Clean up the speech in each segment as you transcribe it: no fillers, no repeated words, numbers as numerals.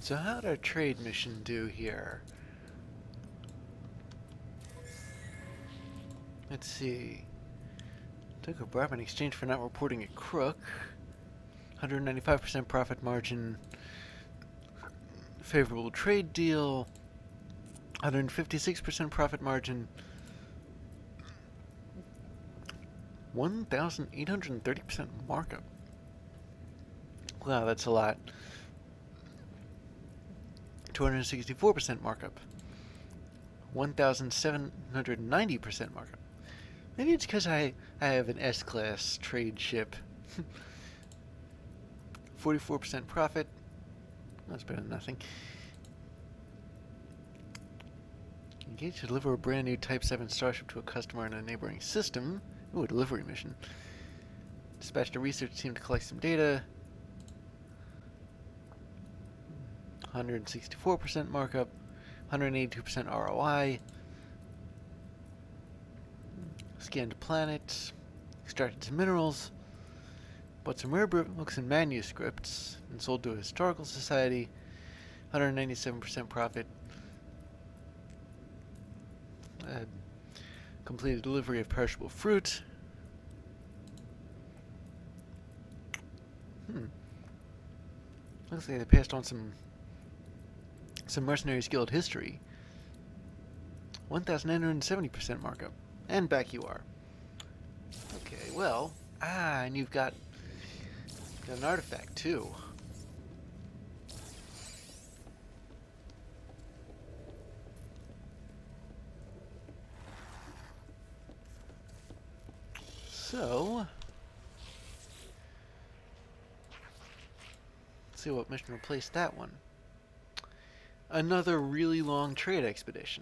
So how'd our trade mission do here? Let's see. Took a bribe in exchange for not reporting a crook. 195% profit margin. Favorable trade deal. 156% profit margin. 1,830% markup. Wow, that's a lot. 264% markup. 1,790% markup. Maybe it's because I have an S-class trade ship. 44% profit. That's better than nothing. Engage to deliver a brand new Type 7 starship to a customer in a neighboring system. Ooh, a delivery mission. Dispatched a research team to collect some data. 164% markup. 182% ROI. Scanned planets. Extracted some minerals. Bought some rare books and manuscripts. And sold to a historical society. 197% profit. Completed delivery of perishable fruit. Looks like they passed on some mercenary skilled history. 1,970% markup. And back you are. Okay, well, and you've got an artifact too. So, let's see what mission replaced that one. Another really long trade expedition.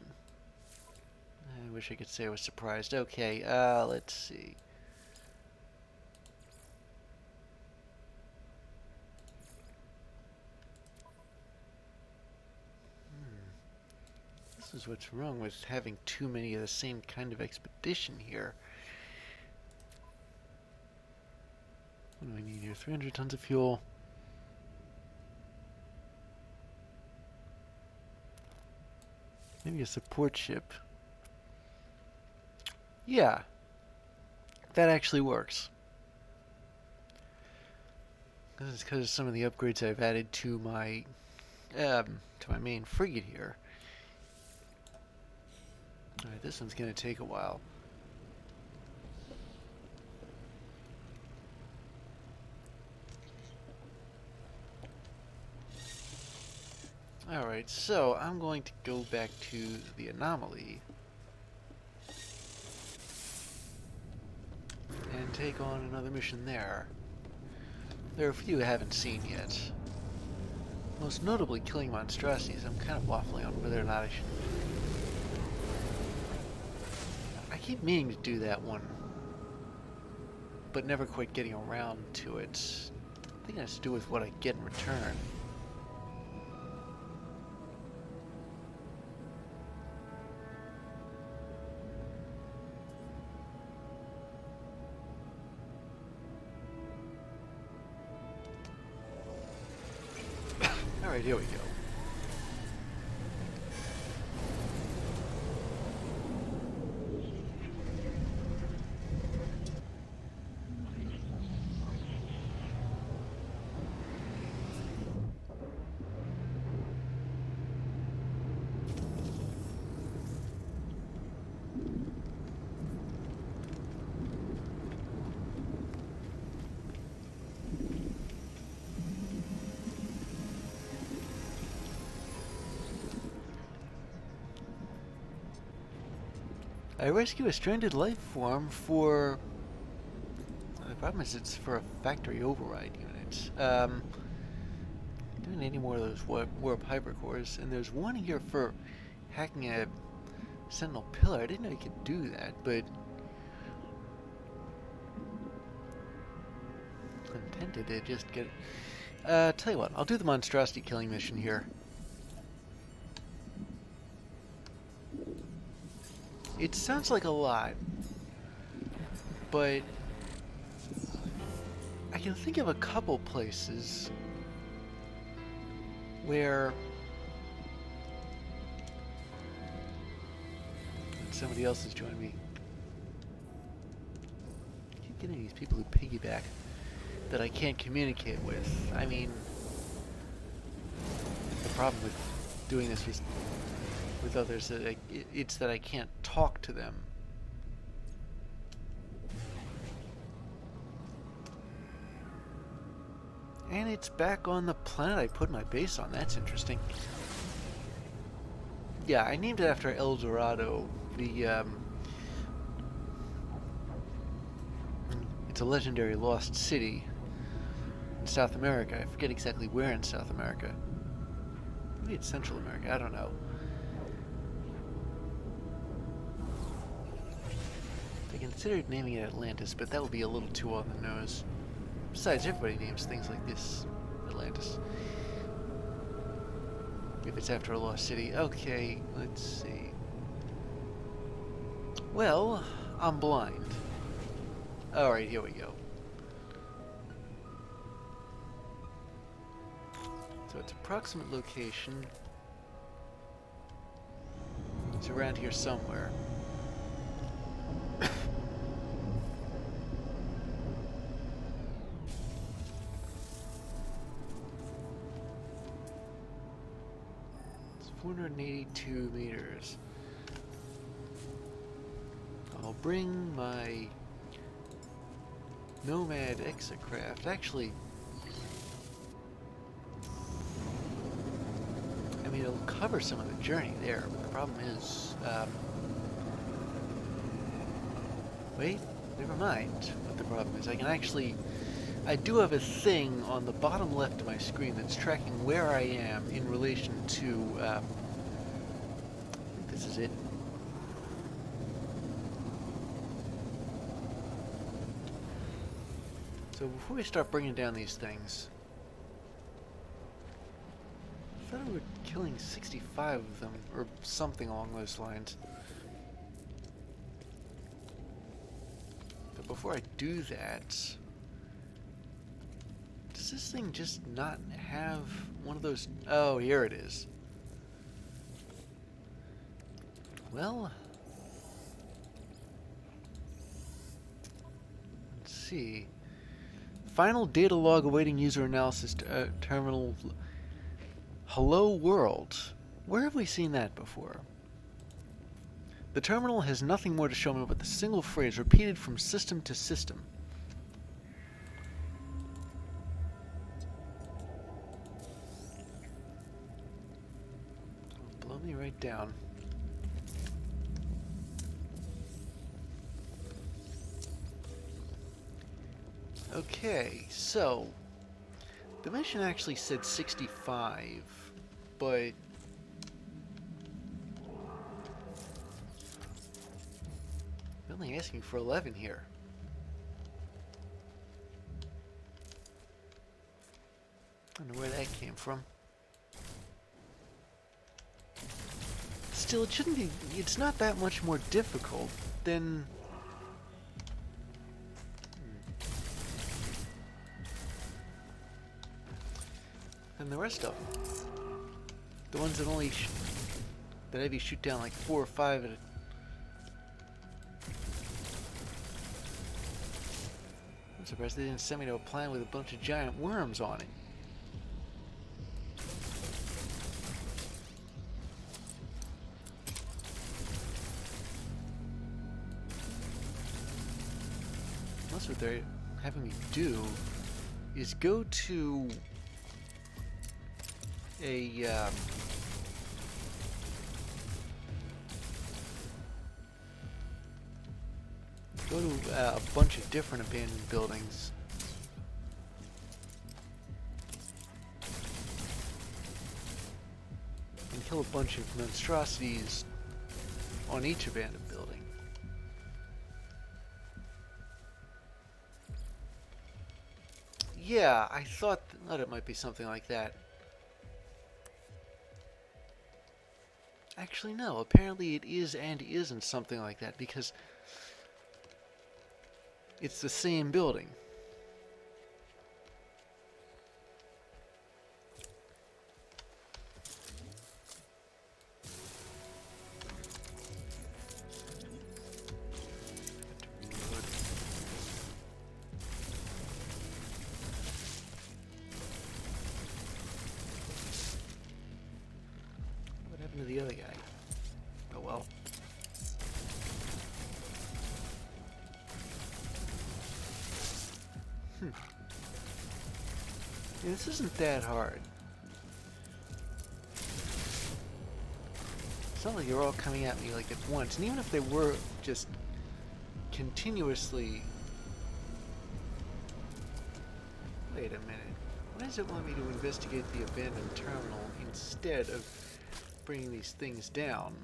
I wish I could say I was surprised. Okay, let's see. This is what's wrong with having too many of the same kind of expedition here. What do I need here? 300 tons of fuel. Maybe a support ship. Yeah, that actually works. This is because of some of the upgrades I've added to my main frigate here. Alright, this one's gonna take a while. Alright, so I'm going to go back to the anomaly and take on another mission there. There are a few I haven't seen yet. Most notably killing monstrosities. I'm kind of waffling on whether or not I should. I keep meaning to do that one, but never quite getting around to it. I think it has to do with what I get in return. Alright, here we go. I rescue a stranded life form for... The problem is it's for a factory override unit. Doing any more of those warp hypercores, and there's one here for hacking a sentinel pillar. I didn't know you could do that, but I'm tempted to just get it. Tell you what, I'll do the monstrosity killing mission here. It sounds like a lot, but I can think of a couple places where somebody else has joined me. I keep getting these people who piggyback that I can't communicate with. I mean, the problem with doing this with others, it's that I can't talk to them. And it's back on the planet I put my base on. That's interesting. Yeah, I named it after El Dorado. It's a legendary lost city in South America. I forget exactly where in South America. Maybe it's Central America. I don't know. I considered naming it Atlantis, but that would be a little too on the nose. Besides, everybody names things like this Atlantis. If it's after a lost city. Okay, let's see. Well, I'm blind. Alright, here we go. So its approximate location is around here somewhere. It's 482 meters. I'll bring my Nomad exocraft. Actually, I mean, it'll cover some of the journey there, but the problem is, wait, never mind what the problem is. I do have a thing on the bottom left of my screen that's tracking where I am in relation to, I think this is it. So before we start bringing down these things, I thought we were killing 65 of them, or something along those lines. But before I do that, does this thing just not have one of those? Oh, here it is. Well, let's see. Final data log awaiting user analysis terminal. Hello world. Where have we seen that before? The terminal has nothing more to show me but the single phrase repeated from system to system. Blow me right down. Okay, so the mission actually said 65, but I'm only asking for 11 here. I don't know where that came from. Still, it shouldn't be, it's not that much more difficult than the rest of them. The ones that only that have you shoot down like 4 or 5 at a... I'm surprised they didn't send me to a planet with a bunch of giant worms on it. That's what they're having me do, is go to a a bunch of different abandoned buildings. And kill a bunch of monstrosities on each abandoned building. Yeah, I thought it might be something like that. Actually, no. Apparently it is and isn't something like that, because it's the same building. happened to the other guy? Oh well. Yeah, this isn't that hard. It's not like you're all coming at me like at once, and even if they were just continuously... Wait a minute. Why does it want me to investigate the abandoned terminal instead of bringing these things down?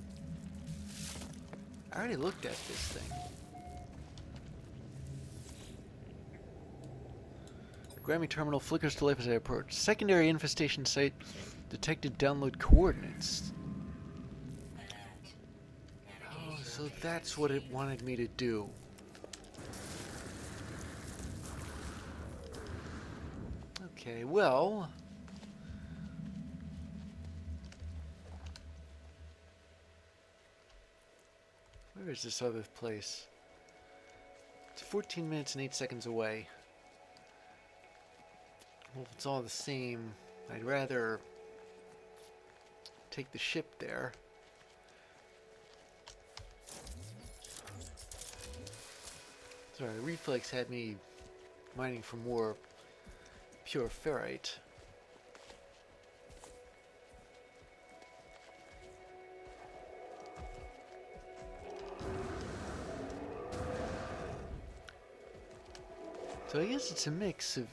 I already looked at this thing. Grammy terminal flickers to life as I approach. Secondary infestation site detected. Download coordinates. Oh, so that's what it wanted me to do. Okay, well... Where is this other place? It's 14 minutes and 8 seconds away. Well, if it's all the same, I'd rather take the ship there. Sorry, Reflex had me mining for more pure ferrite. So I guess it's a mix of...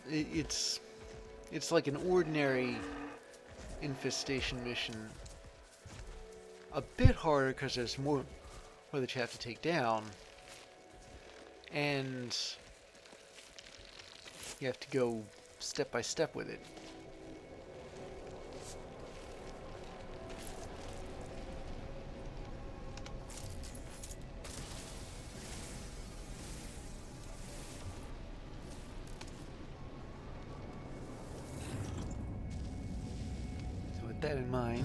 It's like an ordinary infestation mission. A bit harder because there's more that you have to take down. And you have to go step by step with it. So with that in mind...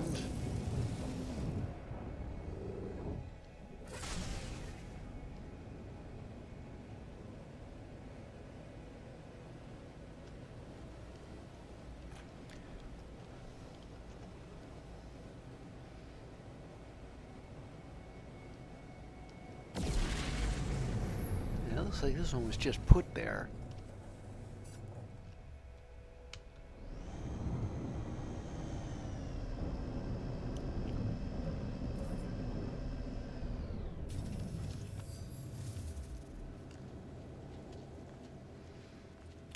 Looks like this one was just put there.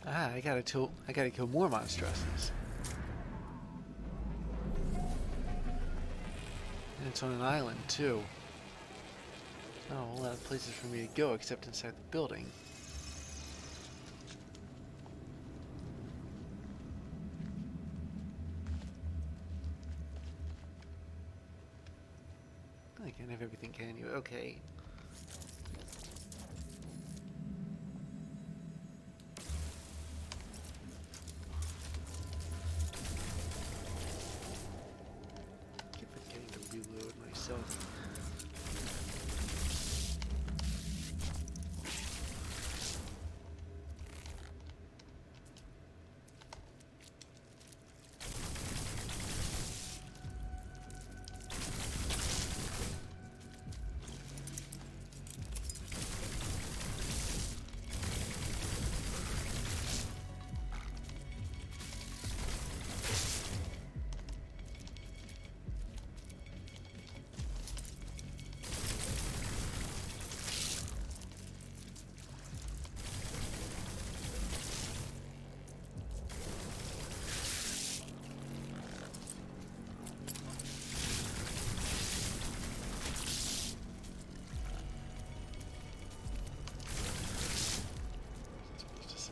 Ah, I gotta kill more monstrosities. And it's on an island too. Oh, a lot of places for me to go except inside the building. I can't have everything, can you? Okay. Keep forgetting to reload myself.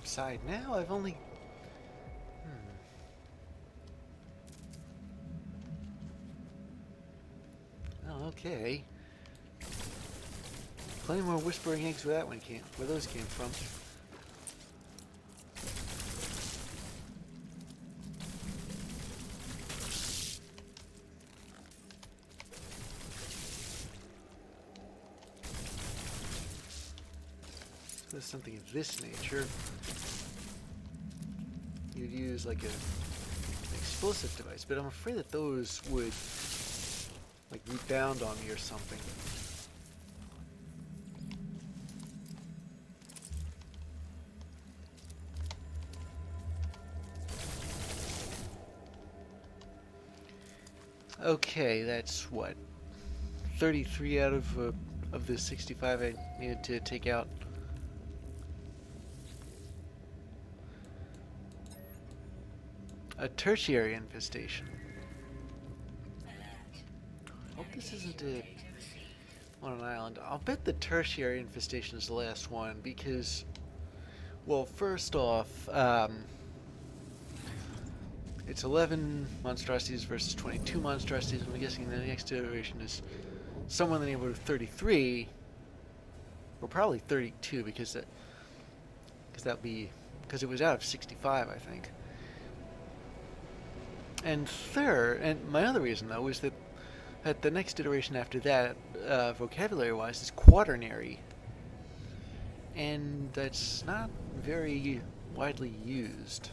Side now. I've only... Oh, okay. Plenty more whispering eggs where that one came, where those came from. So there's something of this nature. You'd use like an explosive device, but I'm afraid that those would like rebound on me or something. Okay, that's what, 33 out of the 65 I needed to take out. A tertiary infestation. Hope this isn't on an island. I'll bet the tertiary infestation is the last one because, well, first off, it's 11 monstrosities versus 22 monstrosities. I'm guessing the next iteration is somewhere in the neighborhood of 33, or probably 32 because it was out of 65, I think. And third, and my other reason though is that the next iteration after that, vocabulary-wise, is quaternary, and that's not very widely used.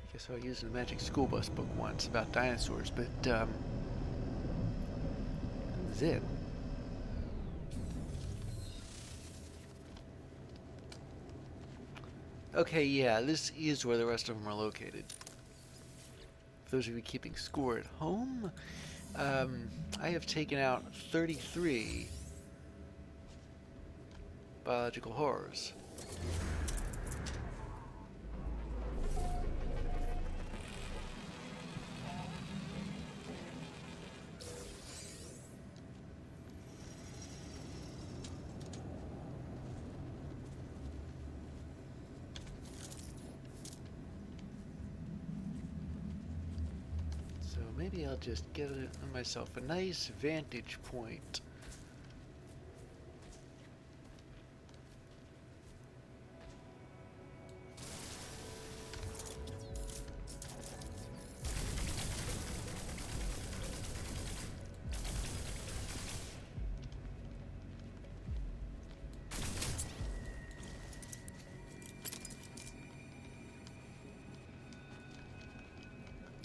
I guess I used in a Magic School Bus book once about dinosaurs, but that was it. Okay, yeah, this is where the rest of them are located. For those of you keeping score at home, I have taken out 33 biological horrors. Maybe I'll just get myself a nice vantage point.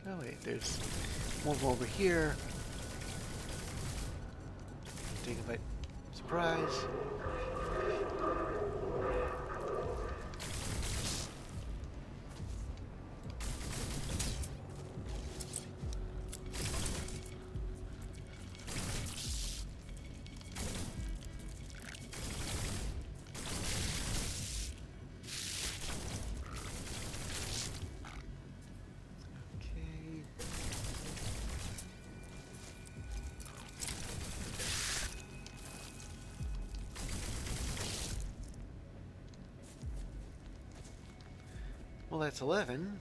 Oh wait, there's one over here. Taken by surprise. Well, that's 11.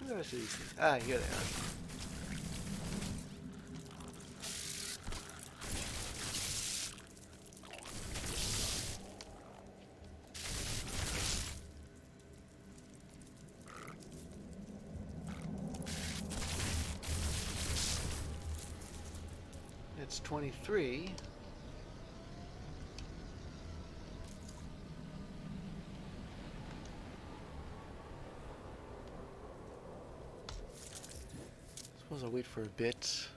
Where else are these things? Ah, here they are. It's 23. Suppose I'll wait for a bit.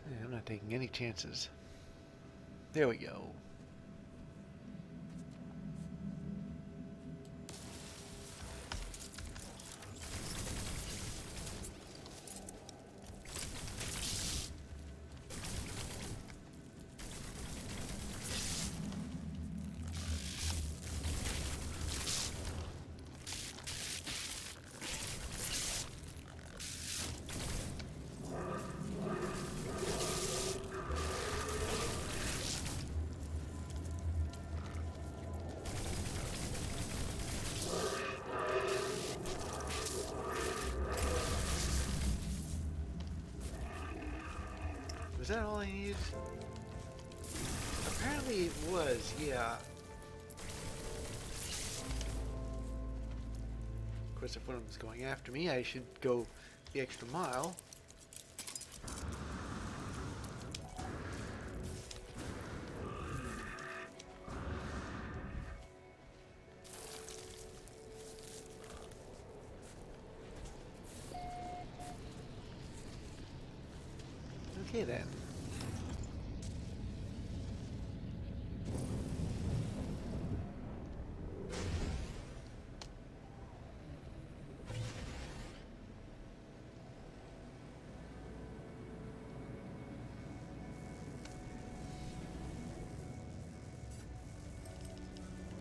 Yeah, I'm not taking any chances. There we go. that all I needed? Apparently it was, yeah. Of course, if one of them's going after me, I should go the extra mile. Okay then.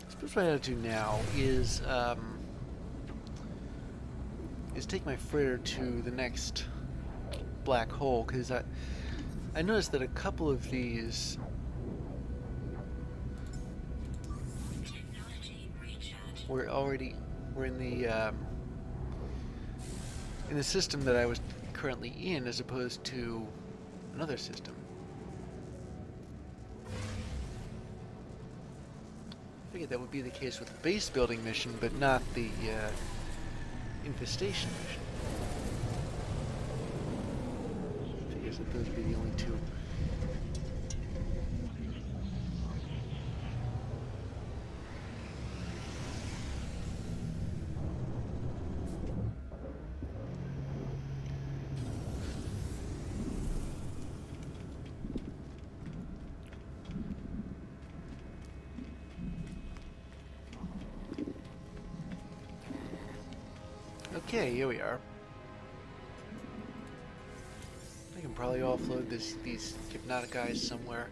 I suppose what I gotta do now is take my freighter to the next black hole, because I noticed that a couple of these were in the system that I was currently in, as opposed to another system. I figured that would be the case with the base building mission, but not the infestation mission. I figured that those would be the only two. Okay, here we are. I can probably offload these hypnotic guys somewhere.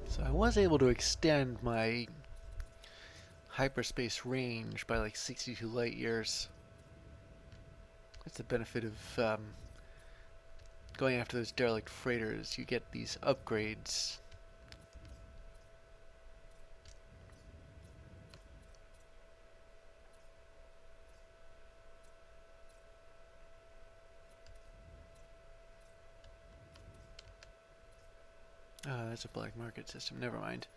So I was able to extend my hyperspace range by like 62 light years. That's the benefit of going after those derelict freighters. You get these upgrades. That's a black market system. Never mind.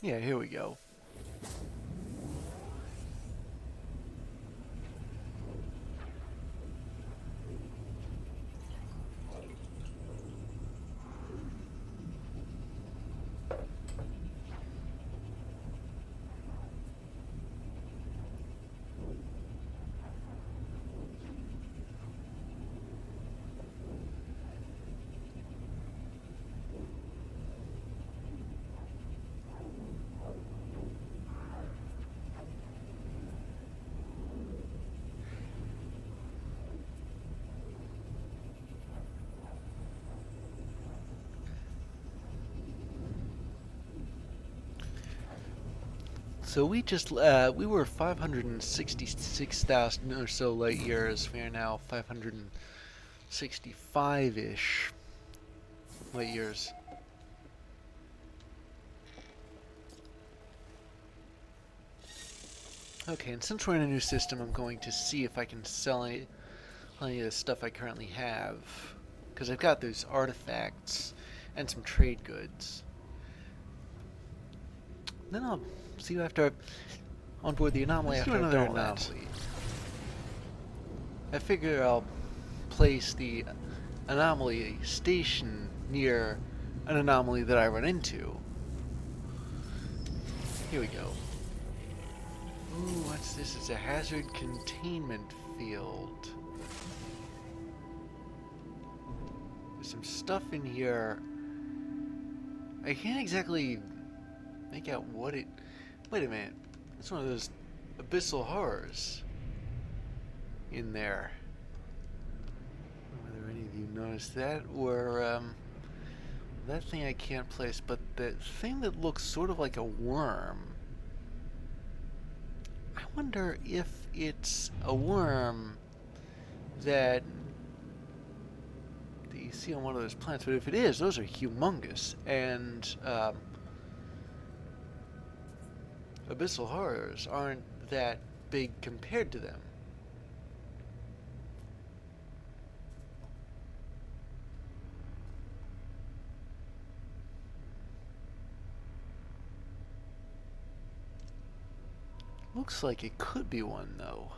Yeah, here we go. So we we were 566,000 or so light years. We are now 565-ish light years. Okay, and since we're in a new system, I'm going to see if I can sell any of the stuff I currently have, because I've got those artifacts and some trade goods. Then I'll see you after on board the anomaly. Let's do after I've another done all that. anomaly. I figure I'll place the anomaly station near an anomaly that I run into. Here we go. Ooh, what's this? It's a hazard containment field. There's some stuff in here. I can't exactly make out what it... Wait a minute. It's one of those abyssal horrors in there. Whether any of you noticed that, or that thing I can't place, but the thing that looks sort of like a worm. I wonder if it's a worm that you see on one of those plants, but if it is, those are humongous, and abyssal horrors aren't that big compared to them. Looks like it could be one, though.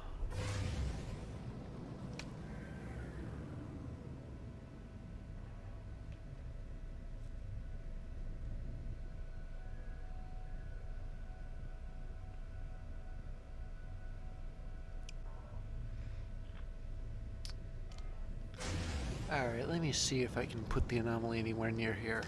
Alright, let me see if I can put the anomaly anywhere near here.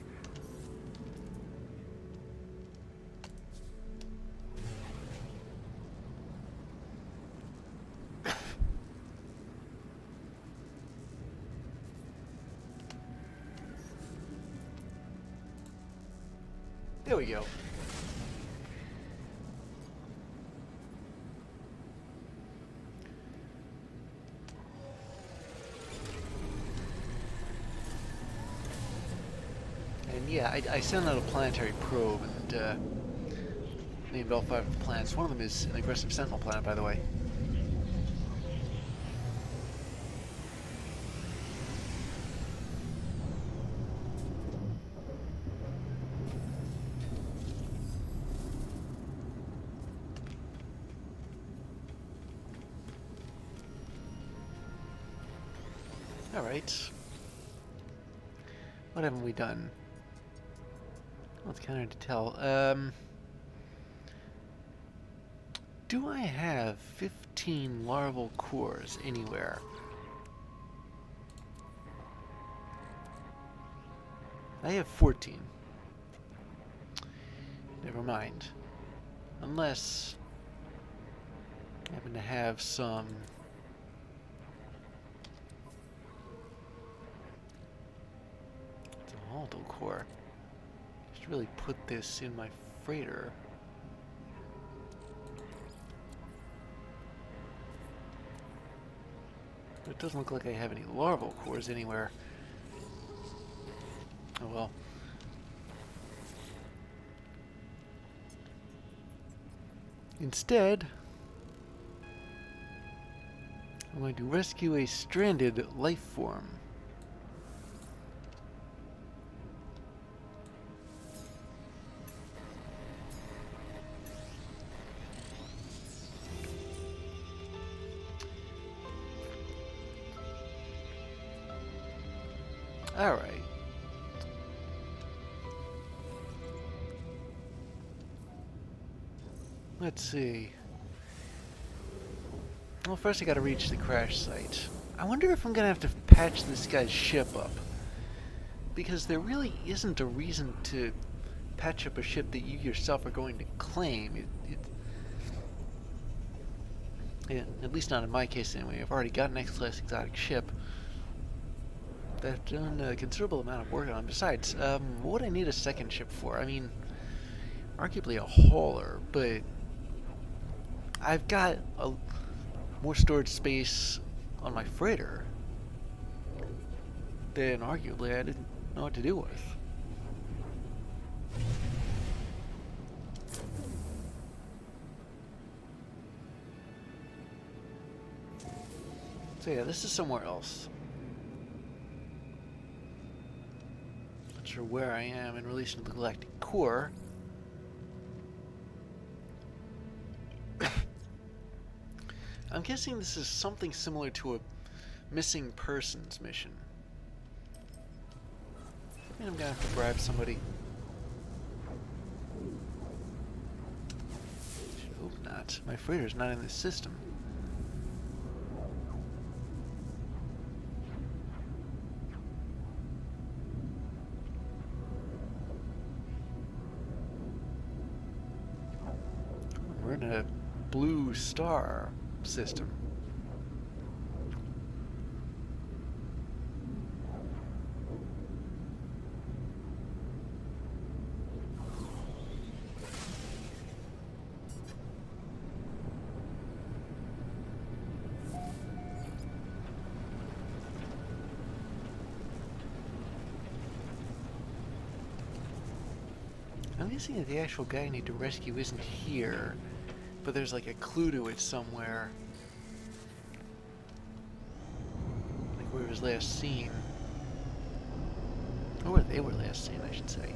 There we go. And yeah, I sent out a planetary probe and named all 5 of the planets. One of them is an aggressive sentinel planet, by the way. Alright. What haven't we done? Well, it's kind of hard to tell. Do I have 15 larval cores anywhere? I have 14. Never mind. Unless I happen to have some... It's a volatile core. I should really put this in my freighter. But it doesn't look like I have any larval cores anywhere. Oh well. Instead, I'm going to rescue a stranded life form. All right. Let's see. Well, first I gotta reach the crash site. I wonder if I'm gonna have to patch this guy's ship up. Because there really isn't a reason to patch up a ship that you yourself are going to claim. Yeah, at least not in my case anyway. I've already got an X-class exotic ship that I've done a considerable amount of work on. Besides, what would I need a second ship for? I mean, arguably a hauler, but I've got more storage space on my freighter than arguably I didn't know what to do with. So yeah, this is somewhere else. Not sure where I am in relation to the galactic core. I'm guessing this is something similar to a missing persons mission. I mean, I'm gonna have to bribe somebody. Should hope not. My freighter's not in this system. We're in a blue star system. I'm guessing that the actual guy I need to rescue isn't here, but there's like a clue to it somewhere. Like where he was last seen. Or where they were last seen, I should say.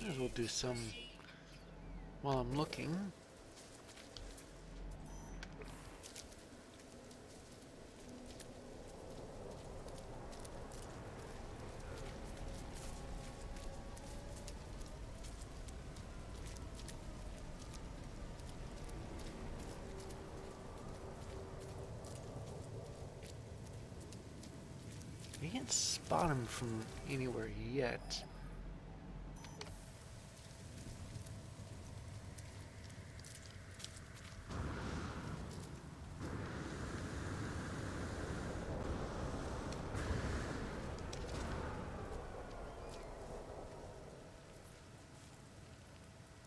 Might as well do some while I'm looking. You can't spot him from anywhere yet.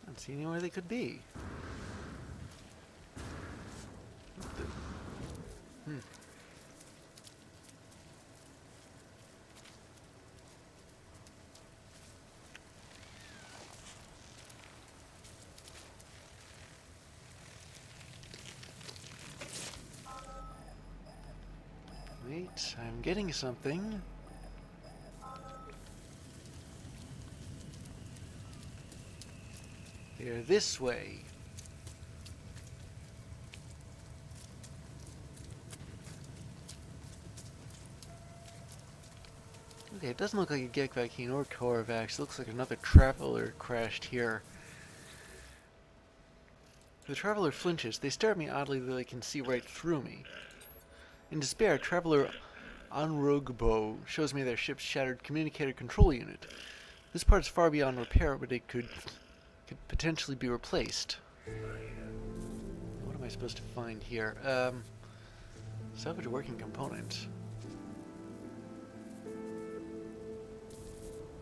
I don't see anywhere they could be. What the? Wait, I'm getting something. They're this way. Okay, it doesn't look like a Gekvakin or Korvax. It looks like another traveler crashed here. The traveler flinches. They stare at me oddly, though they can see right through me. In despair, traveler Anrogbo shows me their ship's shattered communicator control unit. This part is far beyond repair, but it could potentially be replaced. What am I supposed to find here? Salvage working component.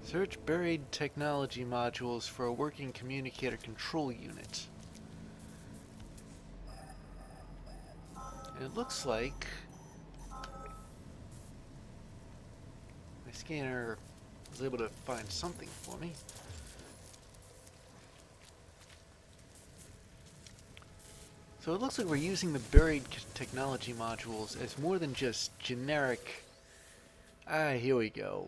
Search buried technology modules for a working communicator control unit. And it looks like my scanner was able to find something for me. So it looks like we're using the buried technology modules as more than just generic... here we go.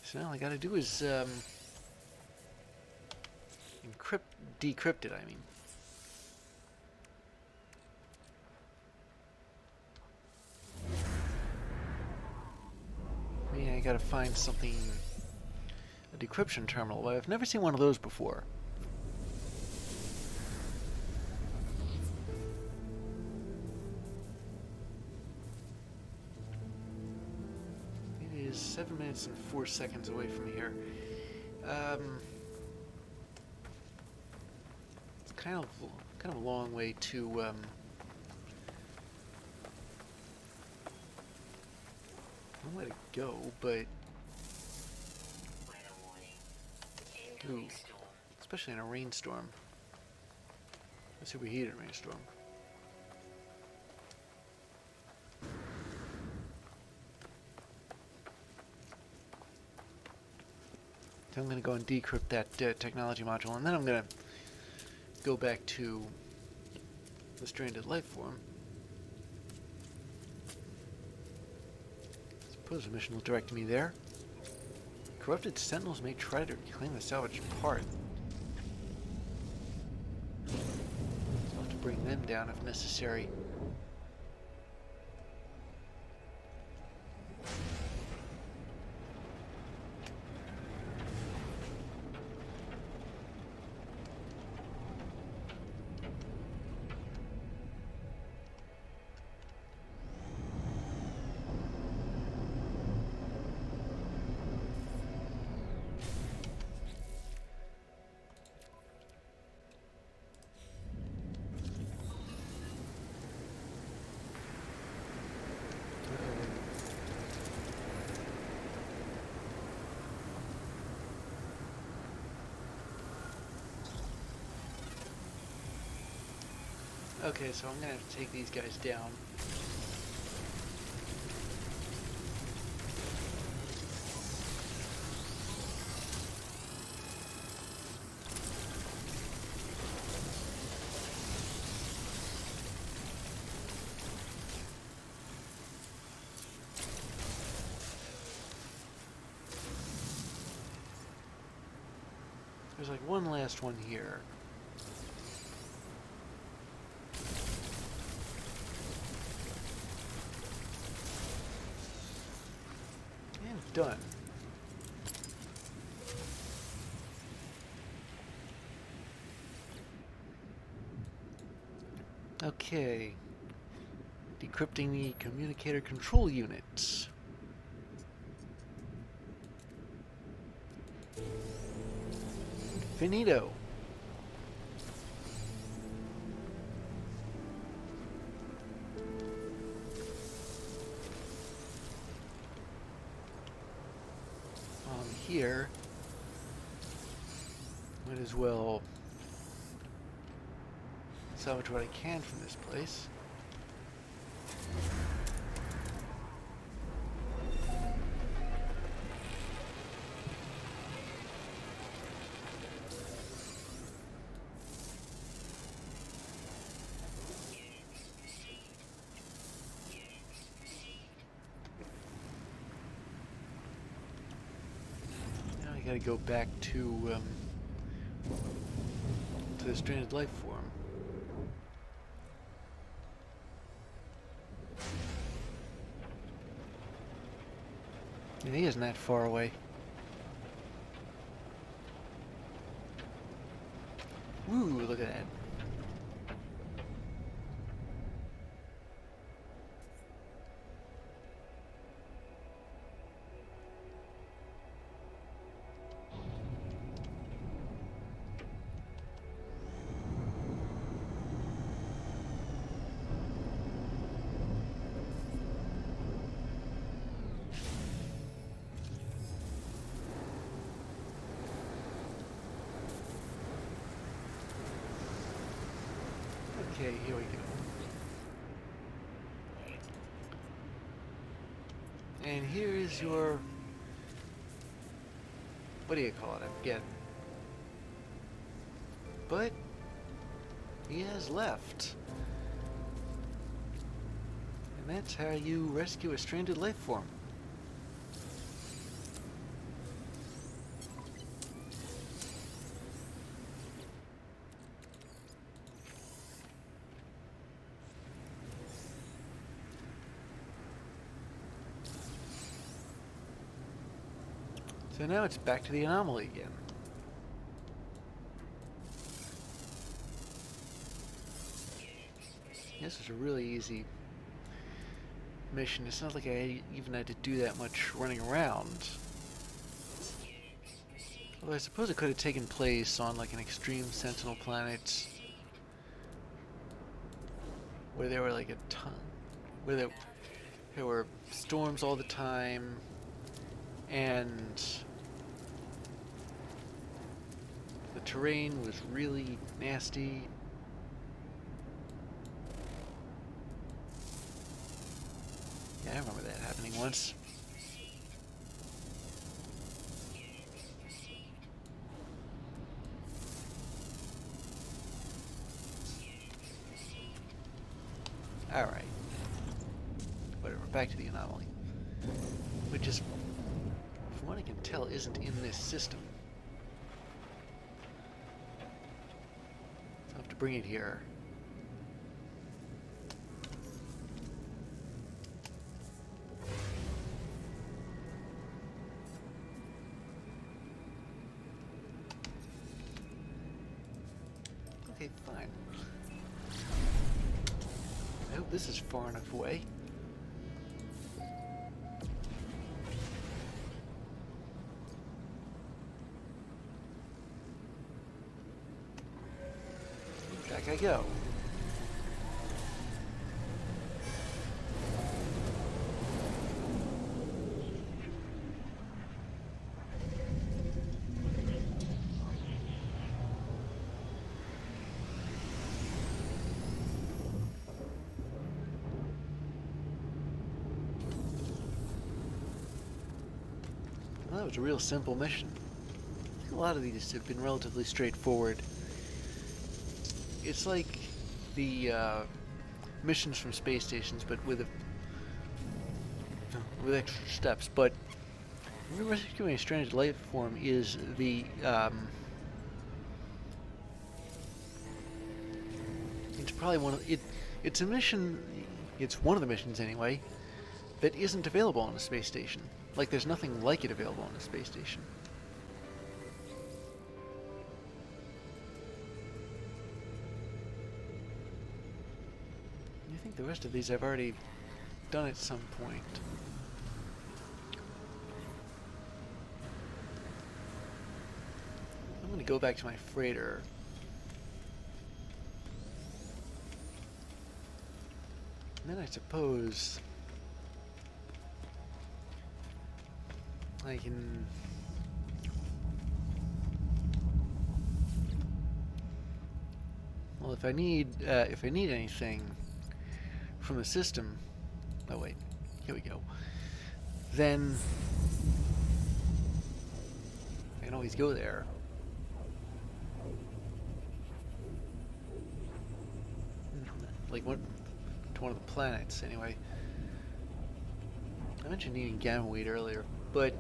So now all I gotta do is, decrypt it, I mean. I gotta find something... a decryption terminal. I've never seen one of those before. It is 7 minutes and 4 seconds away from here. kind of a long way to don't let it go, but ooh, especially in a rainstorm. A superheated rainstorm. So I'm going to go and decrypt that technology module, and then I'm going to go back to the stranded life form. Suppose the mission will direct me there. Corrupted sentinels may try to reclaim the salvaged part. I'll have to bring them down if necessary. Okay, so I'm gonna have to take these guys down. There's like one last one here. And done. Okay. Decrypting the communicator control units. Finito. Here, might as well salvage what I can from this place. I gotta go back to the stranded life form. And he isn't that far away. Woo, look at that. Okay, here we go. And here is your... what do you call it? I forget. But he has left. And that's how you rescue a stranded life form. So now it's back to the anomaly again. This is a really easy mission. It's not like I even had to do that much running around. Although I suppose it could have taken place on like an extreme sentinel planet where there were like a ton, where there were storms all the time, and the terrain was really nasty. Yeah, I remember that happening once. Alright. Whatever, back to the anomaly. Which is, from what I can tell, isn't in this system. So I'll have to bring it here. Okay, fine. I hope this is far enough away. Back I go. Well, that was a real simple mission. A lot of these have been relatively straightforward. It's like the missions from space stations, but with extra steps. But rescuing a stranded life form is the it's probably one of it's a mission. It's one of the missions anyway that isn't available on a space station. Like, there's nothing like it available on a space station. I think the rest of these I've already done at some point. I'm going to go back to my freighter. And then I suppose I can well, if I need anything from the system, oh wait, here we go, then I can always go there. Like what, to one of the planets anyway. I mentioned needing gamma weed earlier, but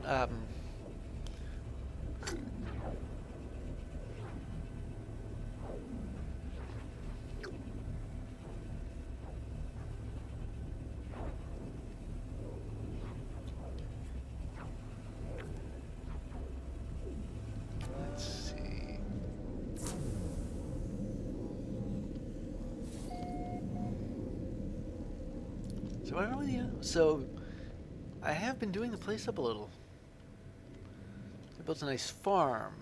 let's see. So I really, I have been doing the place up a little. I built a nice farm.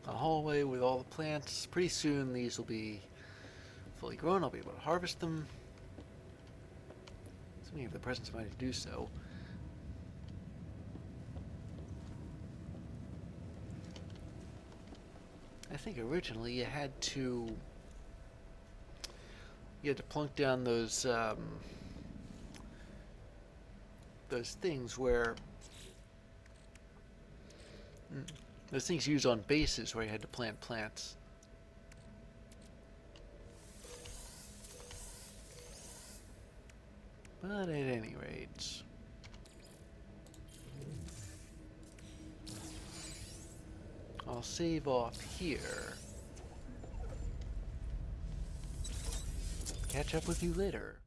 A hallway with all the plants. Pretty soon these will be fully grown. I'll be able to harvest them. Assuming I have the presence of mind to do so. I think originally you had to plunk down those things where those things used on bases where you had to plant plants. But at any rate, I'll save off here. Catch up with you later.